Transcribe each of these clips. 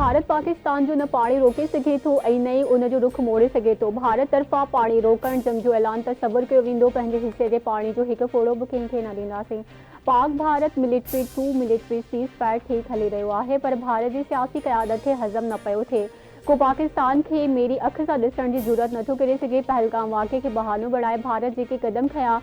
भारत पाकिस्तान जो न पाणी रोके सघे थो ऐं न ई उन जो रुख मोड़े सघे थो। भारत तरफ़ां पाणी रोकण जंग जो ऐलान तसवुरु कयो वेंदो, पंहिंजे हिसे जे पाणी जो हिकु फोड़ो बि कंहिंखे न ॾींदासीं। Pak Bharat military to military ceasefire ठीक हली रहियो आहे, पर भारत जी सियासी क़यादत खे हज़म न पियो थिए। को पाकिस्तान खे मेरी अख सां ॾिसण जी ज़रूरत नथो करे सघे। पहलगाम वाक़े खे बहानो बणाए भारत जेके क़दम खयां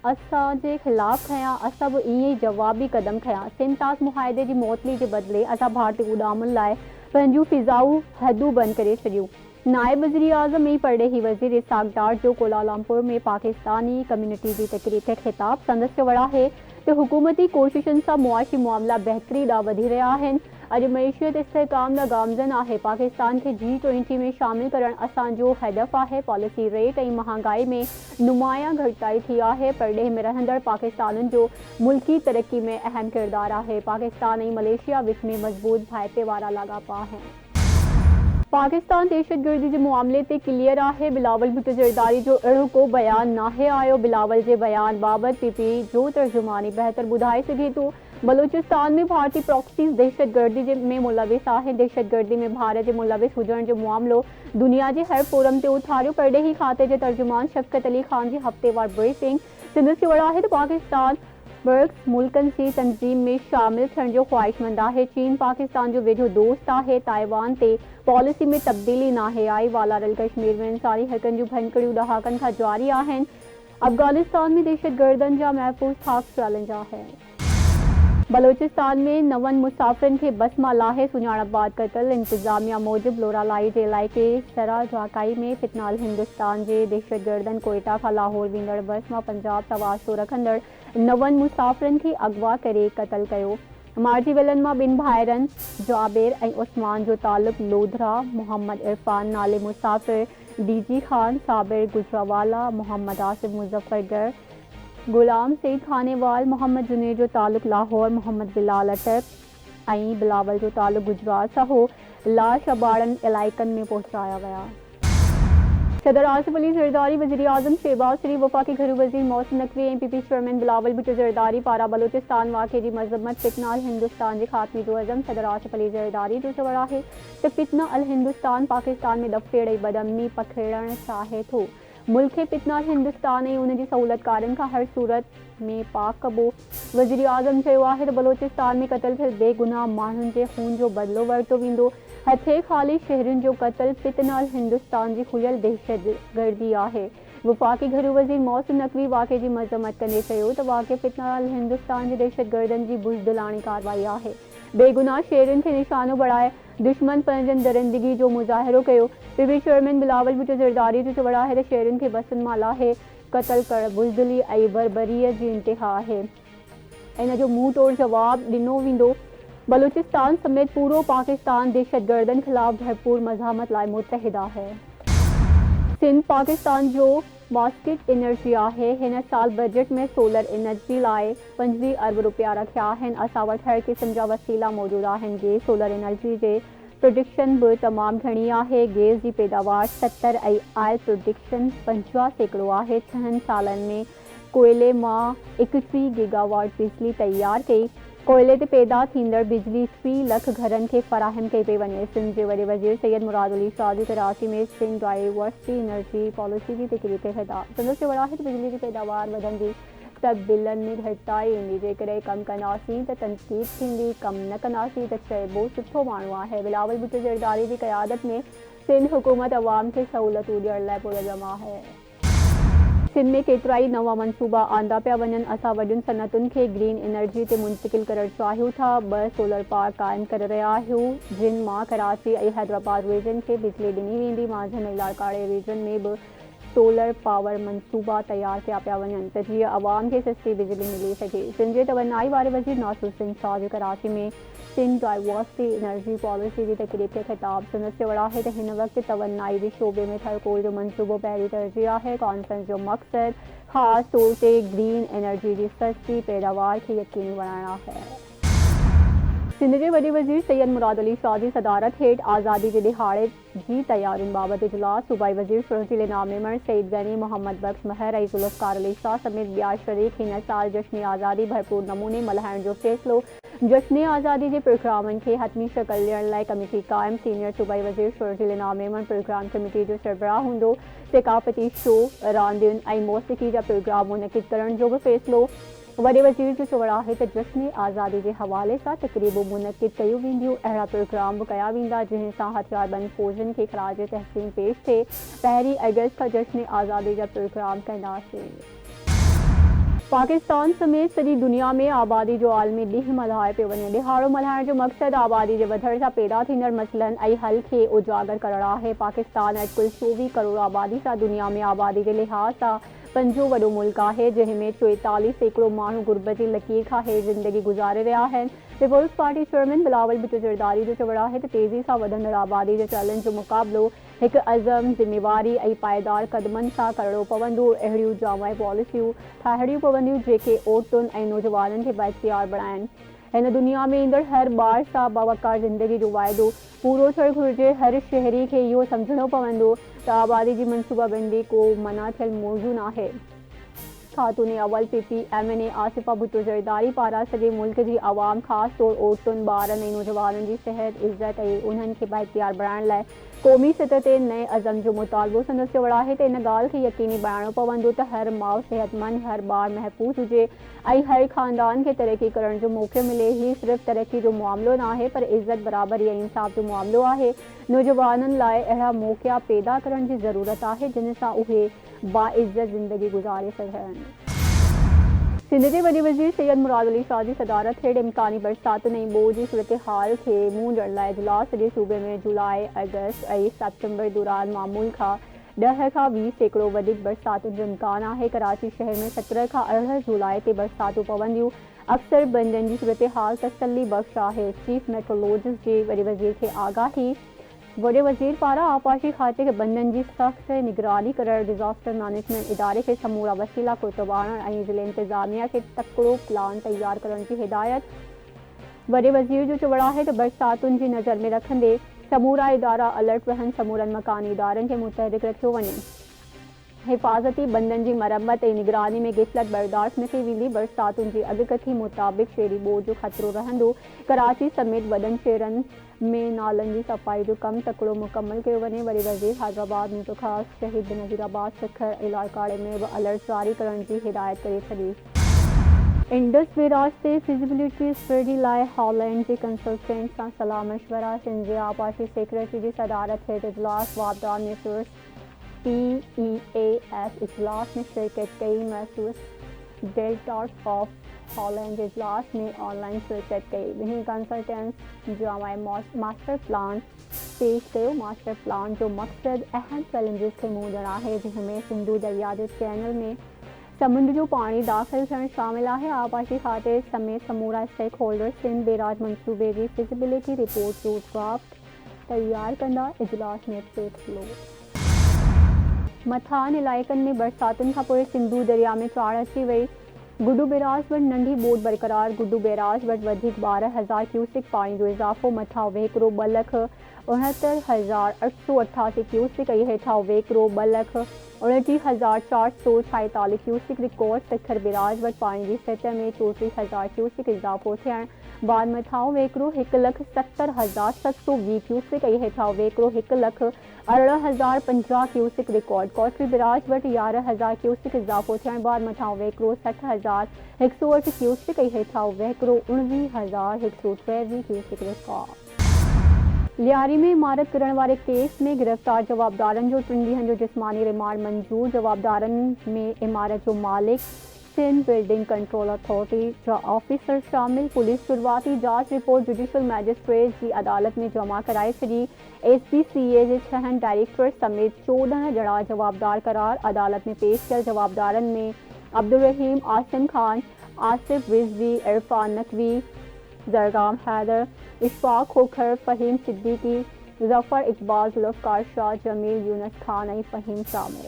असांजे ख़िलाफ़ खयां, असां बि ईअं ई जवाबी क़दम खयां। सिंध तास मुआहिदे जी मुअतली जे बदिले असां भारतीय उॾामुनि लाइ पंहिंजूं फ़िज़ाऊ हदूं बंदि करे छॾियूं। नायब वज़ीर आज़म ऐं परॾेही वज़ीर इसाक डार जो कोलालमपुर में पाकिस्तानी कम्यूनिटी जी तक़रीब खे ख़िताब। संदसि चवणु आहे त हुकूमती कोशिशुनि सां मुआशी मामला बहितरी ॾांहुं वधी रहिया आहिनि। अॼु मईशियत इस्तेहकाम ॾांहुं गामज़न आहे। पाकिस्तान खे G20 में शामिल करणु असांजो हदफ़ आहे। पॉलिसी रेट ऐं महांगाई में नुमायां घटिताई थी आहे। परॾेह में रहंदड़ पाकिस्तानियुनि जो मुल्की तरक़ी में अहम किरदारु आहे। पाकिस्तान ऐं मलेशिया विच में मज़बूत भाइपे वारा लाॻापा आहिनि। पाकिस्तान दहशतगर्दी जे मामले ते क्लियर आहे। बिलावल भुट्टो ज़रदारी जो अहिड़ो को बयान नाहे आयो। बिलावल जे बयान बाबति PPE जो तर्जुमानी बहितर ॿुधाए सघे थो। बलूचिस्तान में भारतीय प्रॉक्सीज़ दहशतगर्दी में मुलविस आहिनि। दहशतगर्दी में भारत जे मुलविस हुजण जो मामलो दुनिया जे हर फोरम ते उथारियो। परॾेही खाते जे तर्जुमान शफ़क़त अली ख़ान जी हफ़्तेवार ब्रीफिंग। संदसि चवणु आहे त पाकिस्तान ब्रिक्स मुल्कनि जी तंज़ीम में शामिल थियण जो ख़्वाहिशमंद आहे। चीन पाकिस्तान जो वेझो दोस्त आहे। ताइवान ते पॉलिसी में तब्दीली नाहे आई। वालारल कश्मीर में इंसानी हक़नि जूं भञकड़ियूं ॾहाकनि खां जारी आहिनि। अफ़गानिस्तान में दहशतगर्दनि जा महफ़ूज़ थाक चैलेंज आहे। बलूचिस्तान में 9 मुसाफ़िरनि खे बस मां लाहे सुञाणप बाद क़तल। इंतिज़ामिया मूजिबि लोरालाई जे इलाइक़े सराजाकाई में फितनाल हिंदुस्तान जे दहशतगर्दनि कोयटा खां लाहौर वेंदड़ बस मां पंजाब सां वास्तो रखंदड़ 9 मुसाफ़िरनि खे अगवा करे क़तल कयो। मारिजी विलनि मां 2 भाइरनि जाबिर ऐं उस्मान जो तालुक़ु लोधरा। मोहम्मद इरफान नाले मुसाफ़िर, DG ख़ान साबिर गुजरावाला, मोहम्मद आसिफ मुज़फ़्फ़रगढ़, गुलाम सईद खानेवाल, मोहम्मद जुनेर जो तालुक़ु लाहौर, मोहम्मद बिलाल अटक ऐं बिलावल जो तालुक़ु गुजरात सां हो लाश अबाड़नि इलाइक़नि में पहुचाया विया। सदर आसिफ अली ज़रदारी, वज़ीर आज़म शहबाज शरीफ़, वफ़ाक़ी घरू वज़ीर मोहसिन नक़वी ऐं PP चेयरमैन बिलावल भुट्टो ज़रदारी पारां बलूचिस्तान वाक़े जी मज़म्मत। फितना अल हिंदुस्तान जे ख़ात्मे जो अज़म सदर आसिफ अली ज़रदारी जो चवणु आहे त फितना अल हिंदुस्तान पाकिस्तान में दफ़ेड़ ऐं बदअमनी पखेड़णु चाहे थो। मुल्क खे फितना अल हिंदुस्तान ऐं उन जी सहूलियतकारनि खां हर सूरत में पाक कबो। वज़ीर आज़म चयो आहे त बलूचिस्तान में क़तल थियल बेगुनाह माण्हुनि जे खून जो बदिलो वरितो वेंदो। हथे ख़ाली शहरियुनि जो क़त्ल फितना अल हिंदुस्तान जी खुलियल दहशतगर्दी आहे। वफ़ाक़ी घरू वज़ीर मोहसिन नक़वी वाक़े जी मज़म्मत कंदे चयो त वाक़े फितना अल हिंदुस्तान जे दहशतगर्दनि जी बुज़दिलाणी कार्रवाई आहे। बेगुनाह शहरियुनि खे निशानो बणाए दुश्मन पंहिंजनि दरिंदगी जो मुज़ाहिरो कयो। PP चेयरमैन बिलावल भुट्टो ज़रदारी जो चवणु आहे त शहरियुनि खे बसुनि मां लाहे क़त्ल करणु बुज़दिली ऐं बर्बरीअ जी इंतिहा आहे। इन जो मुंहुं तोड़ जवाबु ॾिनो वेंदो। बलूचिस्तान समेत पूरो पाकिस्तान दहशतगर्दनि ख़िलाफ़ भरपूर मज़ामत लाइ मुतहिद आहे। सिंध पाकिस्तान जो बास्केट एनर्जी आहे। हिन साल बजट में सोलर एनर्जी लाइ 25 अरब रुपया रखिया आहिनि। असां वटि हर क़िस्म जा वसीला मौजूदु आहिनि। गैस सोलर एनर्जी जे प्रोडक्शन बि तमामु घणी आहे। गैस जी पैदावार 70 ऐं ऑयल प्रोडक्शन 50% आहे। 6 सालनि में कोयले मां 31 गीगावाट बिजली तयारु कई। कोयले ते पैदा थींदड़ बिजली 3 लख घरनि खे फराहम कई पई वञे। सिंध जे वॾे वज़ीर सैयद मुराद अली शाह जी कराची में सिंध डाइवर्सिटी एनर्जी पॉलिसी जी तक़रीब खे ख़िताब। संदसि चवणु आहे त बिजली जी पैदावार वधंदी त बिलनि में घटिताई ईंदी। जेकॾहिं कमु कंदासीं त तनक़ीद थींदी, कमु न कंदासीं त चइबो सुठो माण्हू आहे। बिलावल भुट्टो ज़रदारी जी क़यादत में सिंध हुकूमत अवाम खे सहूलियतूं ॾियण लाइ पुरज़म आहे। सिंध में केतिरा ई नवां मनसूबा आंदा पिया वञनि। असां वॾियुनि सनअतुनि खे ग्रीन एनर्जी ते मुंतक़िल करणु चाहियूं था। 2 सोलर पार्क क़ाइमु करे रहिया आहियूं, जिन मां कराची ऐं हैदराबाद रीजन खे बिजली ॾिनी वेंदी। माझनि ऐं लाड़काणे रीजन में बि सोलर पावर मनसूबा तयारु कया पिया वञनि त जीअं अवाम खे सस्ती बिजली मिली सघे। सिंध जे तवनाई वारे वज़ीर नासिर सिंह शाह जो कराची में सिंध डाइवर्सिटी एनर्जी पॉलिसी जी तक़रीब खे ख़िताब। संदसि चवणु आहे त हिन वक़्तु तवनाई जे शोबे में थरकोल जो मनसूबो पहिरीं तरजीह आहे। कॉन्फ्रेंस जो मक़सदु ख़ासि तौर ते ग्रीन एनर्जी जी सस्ती पैदावार खे यकीनी बणाइणु आहे। सिंध जे वॾे वज़ीर सैयद मुराद अली शाह जी सदारत हेठि आज़ादी जे ॾिहाड़े जी तयारियुनि बाबति इजलास। सूबाई वज़ीर शरजील नामनेमर सईद गनी, मोहम्मद बख्श महर ऐं ज़ुल्फ़कार अली शाह समेत ॿिया शरीक हिन साल जश्न आज़ादी भरपूर नमूने मल्हाइण जो फ़ैसिलो जश्न आज़ादी के प्रोग्रामन खे हतमी शक्ल ॾियण लाइ कमेटी क़ाइम। सीनियर सूबाई वज़ीर शर्जील इनाम मेमन प्रोग्राम कमेटी जो सरबराह हूंदो। सकाफ़ती शो, रांदियुनि ऐं मौसीक़ी जा प्रोग्राम मुनक़िद करण जो बि फ़ैसिलो। वॾे वज़ीर जो चवणु आहे त जश्न आज़ादी जे हवाले सां तक़रीबूं मुनक़िद कयूं वेंदियूं। अहिड़ा प्रोग्राम बि कया वेंदा जंहिं सां हथियारबंद फ़ौजनि खे ख़राज तहसीन पेश थिए। 1 अगस्त खां जश्न आज़ादी जा प्रोग्राम कंदासीं। पाकिस्तान समेत सॼी दुनिया में आबादी जो आलमी ॾींहुं मल्हायो पियो वञे। ॾिहाड़ो मल्हाइण जो मक़सदु आबादी जे वधण सां पैदा थींदड़ मसइलनि ऐं हल खे उजागर करणु आहे। पाकिस्तान अॼु कुल 24 करोड़ आबादी सां दुनिया में आबादी जे लिहाज़ सां 5 वॾो मुल्क आहे, जंहिं में 44% माण्हू गुर्बत जी लकीर खां हेठि ज़िंदगी गुज़ारे रहिया आहिनि। पीपुल्स पार्टी चेयरमैन बिलावल भुट्टो ज़रदारी जो चवणु आहे त तेज़ी सां वधंदड़ आबादी जे चैलेंज जो मुक़ाबिलो हिकु अज़म, ज़िमेवारी ऐं पाइदार क़दमनि सां करणो पवंदो। अहिड़ियूं जामु पॉलिसियूं ठाहिणियूं पवंदियूं जेके औरतुनि ऐं नौजवाननि खे बाइख्तियार बणाइनि। हिन दुनिया में ईंदड़ हर ॿार सां बावकार ज़िंदगी जो वाइदो पूरो थियणु घुरिजे। हर शहरी खे इहो सम्झणो पवंदो त आबादी जी मनसूबाबंदी को मना थियल मौज़ू नाहे। ख़ातून अवल PPMNA आसिफा भुट्टो ज़रदारी पारां सॼे मुल्क जी आवाम, ख़ासि तौरु औरतुनि, ॿारनि ऐं नौजवाननि जी सिहत, इज़त ऐं उन्हनि खे बाइख्तियार बणाइण लाइ क़ौमी सतह ते नए अज़म जो मुतालबो। संदसि चवणु आहे त इन ॻाल्हि खे यकीनी बणाइणो पवंदो त हर माउ सिहतमंद, हर ॿार महफ़ूज़ हुजे ऐं हर ख़ानदान खे तरक़ी करण जो मौक़ो मिले। हीउ सिर्फ़ु तरक़ी जो मामिलो नाहे पर इज़त, बराबरी ऐं इंसाफ़ जो मामिलो आहे। नौजवाननि लाइ अहिड़ा मौक़ा पैदा करण जी ज़रूरत आहे जिन सां उहे बाइज़त ज़िंदगी गुज़ारे सघनि। सिंध जे वॾे वज़ीर सैयद मुराद अली शाह जी सदारत हेठि इम्कानी बरसातुनि ऐं ॿोॾि जी सूरतहाल खे मुंहुं ॾियण लाइ इजलास सॼे सूबे में जुलाई, अगस्त ऐं सेप्टेम्बर दौरान मामूल खां 10 खां 20% वधीक बरसातुनि जो इम्कानु आहे। कराची शहर में 17 खां 18 जुलाई ते बरसातूं पवंदियूं। अक्सर बंदनि जी सूरतहाल तसल्ली बख़्श आहे। चीफ मेट्रोलॉजिस्ट जे वॾे वज़ीर खे आगाही। वॾे वज़ीर पारां आबपाशी खाते खे बंदनि जी सख़्त निगरानी करण, डिज़ास्टर मैनेजमेंट इदारे खे समूरा वसीला कुर्तवारण ऐं ज़िले इंतिज़ामिया खे तकिड़ो प्लान तयारु करण जी हिदायत। वॾे वज़ीर जो चवणु आहे त बरसातुनि जी नज़र में रखंदे समूरा इदारा अलर्ट रहनि। समूरनि मकानी इदारनि खे मुतहरिक रखियो वञे। हिफ़ाज़ती बंदनि जी मरम्मत ऐं निगरानी में गिफ़लत बर्दाश्त न कई वेंदी। बरसातुनि जी अॻकथी मुताबिक़ शहरी ॿोॾि जो ख़तरो रहंदो। कराची समेत वॾनि शहरनि में नालनि जी सफ़ाई जो कमु तकिड़ो मुकमल कयो वञे। वॾे वज़ीर हैदराबाद में तो ख़ासि शहीद नज़ीराबाद, सिखर इलाइक़े में बि अलर्ट जारी करण जी हिदायत करे छॾी। इंडस बैराज ते फिज़िबिलिटी स्टडी लाइ हॉलैंड जे कंसल्टेंट सां सलाह मशवरा। सिंध जे आबपाशी सेक्रेटरी जी सदारत हेठि इजलास। वापदार में PEAF इजलास में शिरकत कई। महसूस डेल्टास ऑफ हॉलैंड इजलास में ऑनलाइन शिरकत कई। ॿिन्ही कंसल्टेंट्स जामा मास्टर प्लान पेश कयो। मास्टर प्लान जो मक़सदु अहम चैलेंजिस खे मुंहुं ॾियणु आहे, जंहिंमें सिंधु दरिया जे चैनल में समुंड जो पाणी दाख़िल थियणु शामिल आहे। आबपाशी खाते समेत समूरा स्टेक होल्डर्स सिंध बैराज मंसूबे जी फिज़िबिलिटी रिपोर्ट जो ड्राफ्ट तयारु कंदा। इजलास में फ़ैसिलो। मथान इलाइक़नि में बरसातुनि खां पोइ सिंधु दरिया में चाढ़ अची वई। गुड्डू बैराज वटि नंढी ॿोॾि बरक़रार। गुड्डू बैराज वटि वधीक 12,000 क्यूसिक पाणी जो इज़ाफ़ो। मथां वेकिरो 2,69,888 क्यूसिक ऐं हेठां वेकिरो 2,29,446 क्यूसिक रिकॉर्ड। सिखर बैराज वटि पाणी जी सतह में 34,000 क्यूसिक इज़ाफ़ो थियण बाद मथां वेकिरो 1,70,720 क्यूसिक ऐं हेठां वेकिरो 1,18,050 क्यूसिक रिकॉर्ड। कोटरी बैराज वटि 11,000 क्यूसिक इज़ाफ़ो थियण बाद मथां वेकिरो 60,108 क्यूसिक ऐं हेठां वेकिरो 19,123 क्यूसिक रिकॉर्ड। लियारी में इमारत किरण वारे केस में गिरफ़्तार जवाबदारनि जो 3 ॾींहनि जो जिस्मानी रिमांड मंज़ूर। जवाबदारनि में इमारत जो मालिक, सिंध बिल्डिंग कंट्रोल अथॉरिटी जा ऑफिसर शामिल। पुलिस शुरूआती जांच रिपोर्ट जुडिशल मैजिस्ट्रेट जी अदालत में जमा कराए छॾी। SPCA जे 6 डायरेक्टर समेत 14 ॼणा जवाबदार करार। अदालत में पेश थियल जवाबदारनि में अब्दुल रहीम, आसिम खान, आसिफ रिज़वी, इरफान नकवी, जरगाम हैदर, इशफाक खोखर, फ़हीम सिद्दीकी, ज़फ़र इक़बाल, ज़ुल्फ़कार शाह, जमील यूनस खान ऐं फ़हीम शामिल।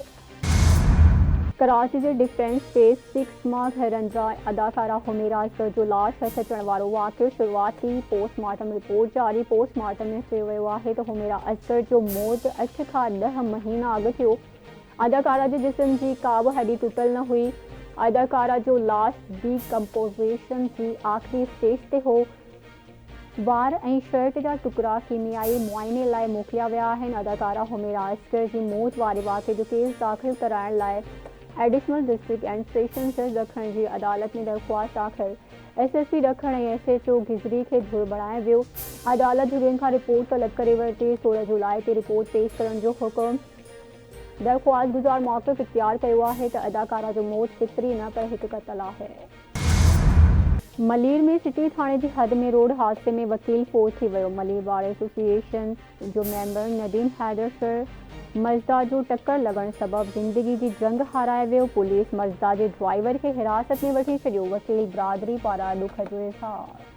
कराची जे डिफेंस स्पेस 6 मां घरंजा अदाकारा हुमेरा असगर जो लाश हथ अचण वारो वाक़ियो। शुरूआती पोस्टमार्टम रिपोर्ट जारी। पोस्टमार्टम में चयो वियो आहे त हुमेरा असगर जो मौत 8 खां 10 महीना अॻु थियो। अदाकारा जे जिस्म जी का बि हॾी टुटल न हुई। अदाकारा जो लास्ट डीकम्पोज़िशन जी आखिरी स्टेज ते हो, वार ऐं शर्ट जा टुकड़ा कीमियाई मुआइने लाइ मोकिलिया विया आहिनि। अदाकारा हुमेरा अस्कर जी मौत वारे वाक़े जो केस दाख़िल कराइण लाइ एडिशनल डिस्ट्रिक्ट एंड सेशन जज ॾखण जी अदालत में दरख़्वास्त दाख़िल। SSP ॾखण ऐं SHO गिज़री खे धुर बणायो वियो। अदालत जुरियुनि खां रिपोर्ट तलब करे वरिती। 16 जुलाई ते रिपोर्ट पेश करण जो हुकुम। दरख़्वास्त गुज़ार मौक़िफ़ इख्तियार कयो आहे त अदाकारा जो मौत फितरी न पर हिकु क़त्ल आहे। मलीर में सिटी थाणे जी हद में रोड हादसे में वकील फोत थी वियो। मलीर बार एसोसिएशन जो मेंबर नदीम हैदर सर मज़दा जो टक्कर लॻण सबबि ज़िंदगी जी जंग हाराए वियो। पुलिस मज़दा जे ड्राइवर खे हिरासत में वठी छॾियो। वकील बिरादरी पारां ॾुख जो इज़हार।